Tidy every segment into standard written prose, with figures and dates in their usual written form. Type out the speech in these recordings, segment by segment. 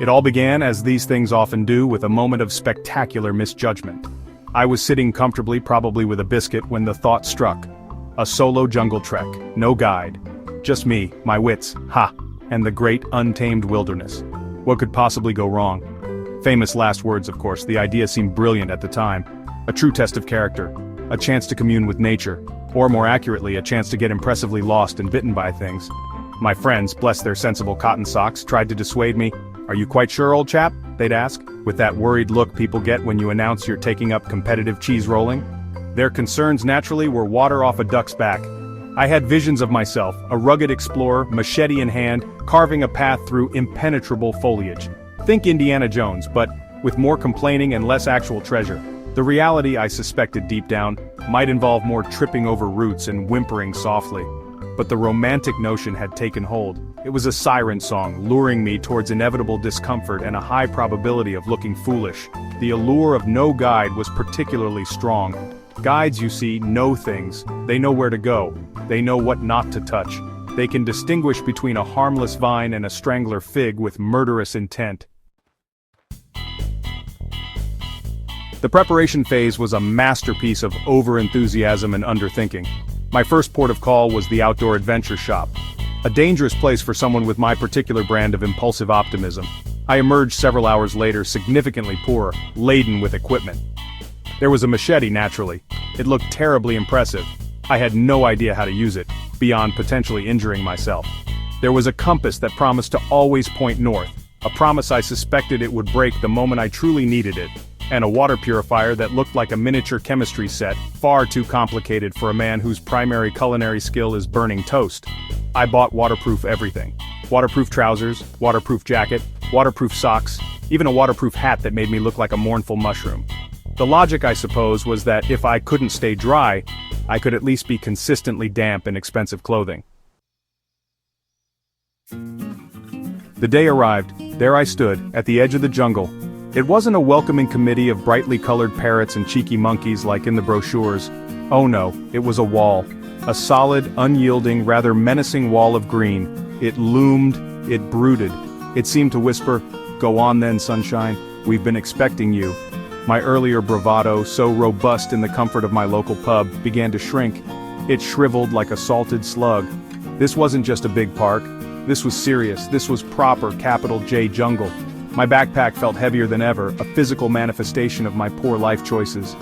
It all began, as these things often do, with a moment of spectacular misjudgment. I was sitting comfortably, probably with a biscuit, when the thought struck. A solo jungle trek, no guide. Just me, my wits, and the great untamed wilderness. What could possibly go wrong? Famous last words, of course. The idea seemed brilliant at the time. A true test of character. A chance to commune with nature. Or more accurately, a chance to get impressively lost and bitten by things. My friends, bless their sensible cotton socks, tried to dissuade me. "Are you quite sure, old chap?" they'd ask, with that worried look people get when you announce you're taking up competitive cheese rolling. Their concerns naturally were water off a duck's back. I had visions of myself, a rugged explorer, machete in hand, carving a path through impenetrable foliage. Think Indiana Jones, but with more complaining and less actual treasure. The reality, I suspected deep down, might involve more tripping over roots and whimpering softly. But the romantic notion had taken hold. It was a siren song, luring me towards inevitable discomfort and a high probability of looking foolish. The allure of no guide was particularly strong. Guides, you see, know things. They know where to go. They know what not to touch. They can distinguish between a harmless vine and a strangler fig with murderous intent. The preparation phase was a masterpiece of over-enthusiasm and underthinking. My first port of call was the outdoor adventure shop. A dangerous place for someone with my particular brand of impulsive optimism. I emerged several hours later significantly poorer, laden with equipment. There was a machete, naturally. It looked terribly impressive. I had no idea how to use it, beyond potentially injuring myself. There was a compass that promised to always point north, a promise I suspected it would break the moment I truly needed it, and a water purifier that looked like a miniature chemistry set, far too complicated for a man whose primary culinary skill is burning toast. I bought waterproof everything. Waterproof trousers, waterproof jacket, waterproof socks, even a waterproof hat that made me look like a mournful mushroom. The logic, I suppose, was that if I couldn't stay dry, I could at least be consistently damp in expensive clothing. The day arrived. There I stood, at the edge of the jungle. It wasn't a welcoming committee of brightly colored parrots and cheeky monkeys like in the brochures. Oh no, it was a wall. A solid, unyielding, rather menacing wall of green. It loomed, it brooded. It seemed to whisper, "Go on then, sunshine, we've been expecting you." My earlier bravado, so robust in the comfort of my local pub, began to shrink. It shriveled like a salted slug. This wasn't just a big park. This was serious. This was proper capital J jungle. My backpack felt heavier than ever, a physical manifestation of my poor life choices.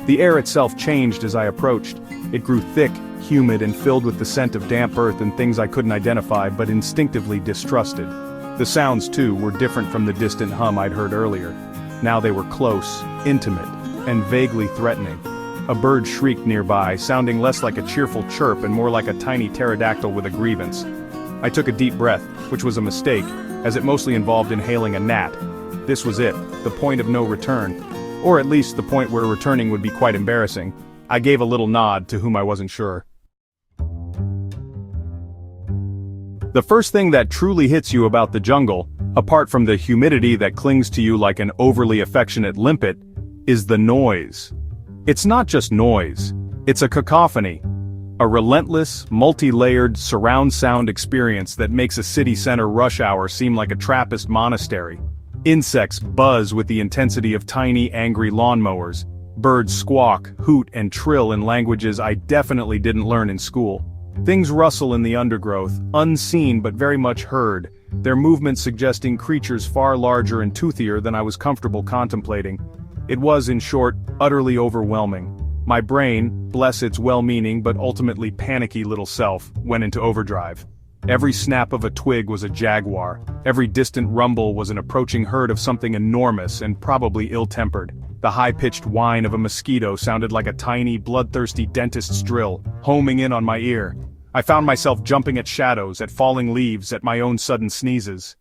The air itself changed as I approached. It grew thick, humid, and filled with the scent of damp earth and things I couldn't identify but instinctively distrusted. The sounds, too, were different from the distant hum I'd heard earlier. Now they were close, intimate, and vaguely threatening. A bird shrieked nearby, sounding less like a cheerful chirp and more like a tiny pterodactyl with a grievance. I took a deep breath, which was a mistake, as it mostly involved inhaling a gnat. This was it, the point of no return. Or at least the point where returning would be quite embarrassing. I gave a little nod to whom I wasn't sure. The first thing that truly hits you about the jungle, apart from the humidity that clings to you like an overly affectionate limpet, is the noise. It's not just noise, it's a cacophony. A relentless, multi-layered surround sound experience that makes a city center rush hour seem like a Trappist monastery. Insects buzz with the intensity of tiny, angry lawnmowers. Birds squawk, hoot, and trill in languages I definitely didn't learn in school. Things rustle in the undergrowth, unseen but very much heard, their movements suggesting creatures far larger and toothier than I was comfortable contemplating. It was, in short, utterly overwhelming. My brain, bless its well-meaning but ultimately panicky little self, went into overdrive. Every snap of a twig was a jaguar. Every distant rumble was an approaching herd of something enormous and probably ill-tempered. The high-pitched whine of a mosquito sounded like a tiny, bloodthirsty dentist's drill, homing in on my ear. I found myself jumping at shadows, at falling leaves, at my own sudden sneezes.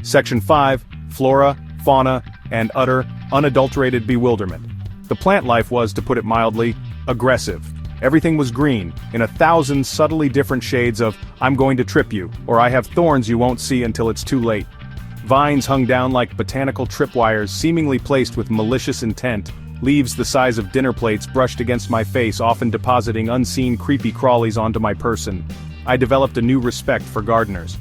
Section 5. Flora, fauna, and utter, unadulterated bewilderment. The plant life was, to put it mildly, aggressive. Everything was green, in 1,000 subtly different shades of, "I'm going to trip you," or "I have thorns you won't see until it's too late." Vines hung down like botanical tripwires seemingly placed with malicious intent. Leaves the size of dinner plates brushed against my face, often depositing unseen creepy crawlies onto my person. I developed a new respect for gardeners.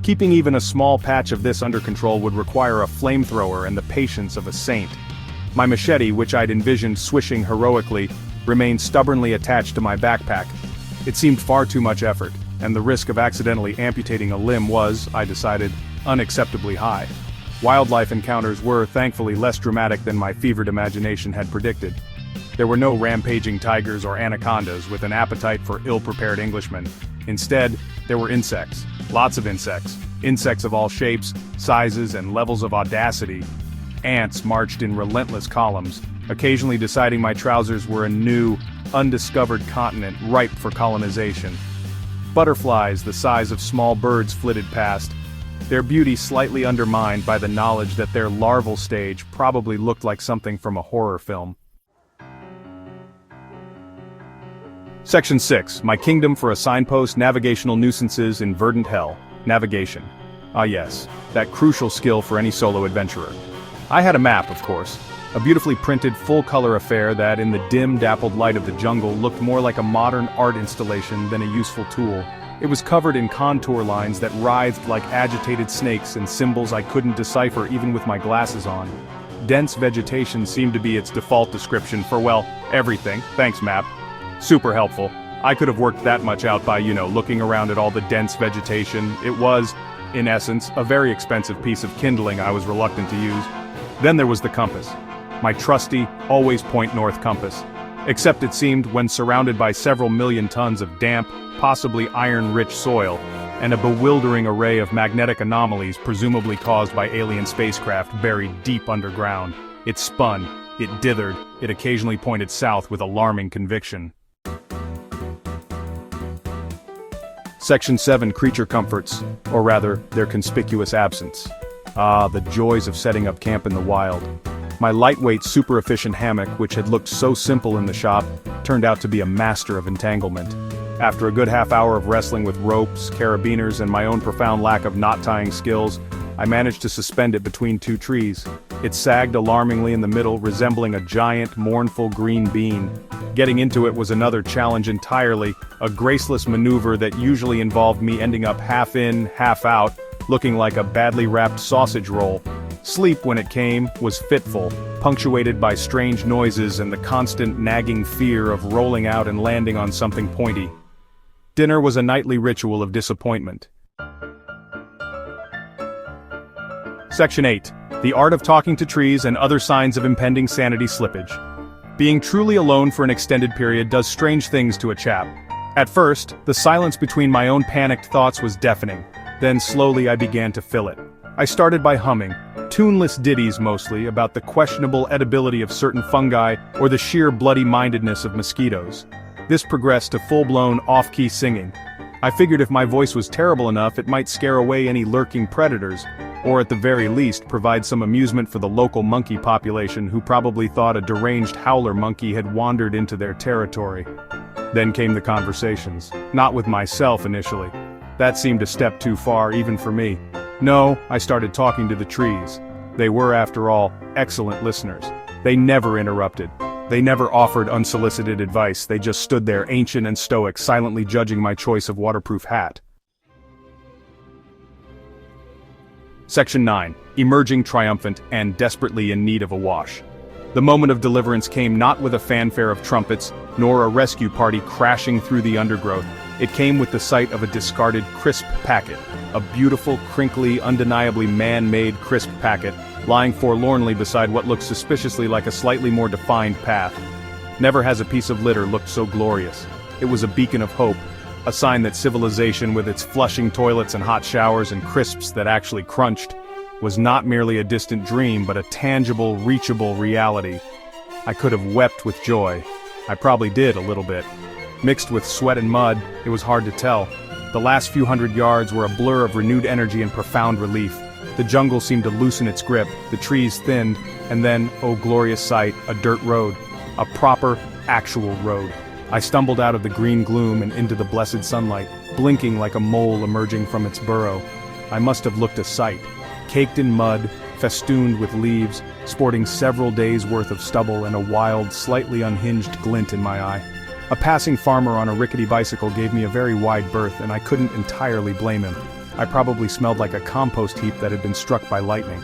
Keeping even a small patch of this under control would require a flamethrower and the patience of a saint. My machete, which I'd envisioned swishing heroically, remained stubbornly attached to my backpack. It seemed far too much effort, and the risk of accidentally amputating a limb was, I decided, unacceptably high. Wildlife encounters were, thankfully, less dramatic than my fevered imagination had predicted. There were no rampaging tigers or anacondas with an appetite for ill-prepared Englishmen. Instead, there were insects. Lots of insects. Insects of all shapes, sizes, and levels of audacity. Ants marched in relentless columns, occasionally deciding my trousers were a new, undiscovered continent ripe for colonization. Butterflies the size of small birds flitted past, their beauty slightly undermined by the knowledge that their larval stage probably looked like something from a horror film. Section 6. My kingdom for a signpost, navigational nuisances in verdant hell. Navigation. Ah yes, that crucial skill for any solo adventurer. I had a map, of course. A beautifully printed, full-color affair that, in the dim, dappled light of the jungle, looked more like a modern art installation than a useful tool. It was covered in contour lines that writhed like agitated snakes and symbols I couldn't decipher even with my glasses on. Dense vegetation seemed to be its default description for, well, everything. Thanks, map. Super helpful. I could have worked that much out by, looking around at all the dense vegetation. It was, in essence, a very expensive piece of kindling I was reluctant to use. Then there was the compass. My trusty, always point north compass. Except it seemed, when surrounded by several million tons of damp, possibly iron-rich soil, and a bewildering array of magnetic anomalies presumably caused by alien spacecraft buried deep underground, it spun, it dithered, it occasionally pointed south with alarming conviction. Section 7. Creature comforts, or rather, their conspicuous absence. Ah, the joys of setting up camp in the wild. My lightweight, super-efficient hammock, which had looked so simple in the shop, turned out to be a master of entanglement. After a good half-hour of wrestling with ropes, carabiners, and my own profound lack of knot-tying skills, I managed to suspend it between two trees. It sagged alarmingly in the middle, resembling a giant, mournful green bean. Getting into it was another challenge entirely, a graceless maneuver that usually involved me ending up half in, half out, looking like a badly wrapped sausage roll. Sleep, when it came, was fitful, punctuated by strange noises and the constant nagging fear of rolling out and landing on something pointy. Dinner was a nightly ritual of disappointment. Section 8. The art of talking to trees and other signs of impending sanity slippage. Being truly alone for an extended period does strange things to a chap. At first, the silence between my own panicked thoughts was deafening. Then slowly I began to fill it. I started by humming, tuneless ditties mostly, about the questionable edibility of certain fungi or the sheer bloody-mindedness of mosquitoes. This progressed to full-blown off-key singing. I figured if my voice was terrible enough it might scare away any lurking predators, or at the very least provide some amusement for the local monkey population who probably thought a deranged howler monkey had wandered into their territory. Then came the conversations. Not with myself initially. That seemed a step too far even for me. No, I started talking to the trees. They were, after all, excellent listeners. They never interrupted. They never offered unsolicited advice. They just stood there ancient and stoic, silently judging my choice of waterproof hat. Section 9. Emerging triumphant and desperately in need of a wash. The moment of deliverance came not with a fanfare of trumpets, nor a rescue party crashing through the undergrowth. It came with the sight of a discarded crisp packet. A beautiful, crinkly, undeniably man-made crisp packet, lying forlornly beside what looked suspiciously like a slightly more defined path. Never has a piece of litter looked so glorious. It was a beacon of hope, a sign that civilization with its flushing toilets and hot showers and crisps that actually crunched, was not merely a distant dream but a tangible, reachable reality. I could have wept with joy. I probably did a little bit. Mixed with sweat and mud, it was hard to tell. The last few hundred yards were a blur of renewed energy and profound relief. The jungle seemed to loosen its grip, the trees thinned, and then, oh glorious sight, a dirt road. A proper, actual road. I stumbled out of the green gloom and into the blessed sunlight, blinking like a mole emerging from its burrow. I must have looked a sight. Caked in mud, festooned with leaves, sporting several days' worth of stubble and a wild, slightly unhinged glint in my eye. A passing farmer on a rickety bicycle gave me a very wide berth and I couldn't entirely blame him. I probably smelled like a compost heap that had been struck by lightning.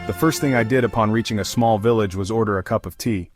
The first thing I did upon reaching a small village was order a cup of tea.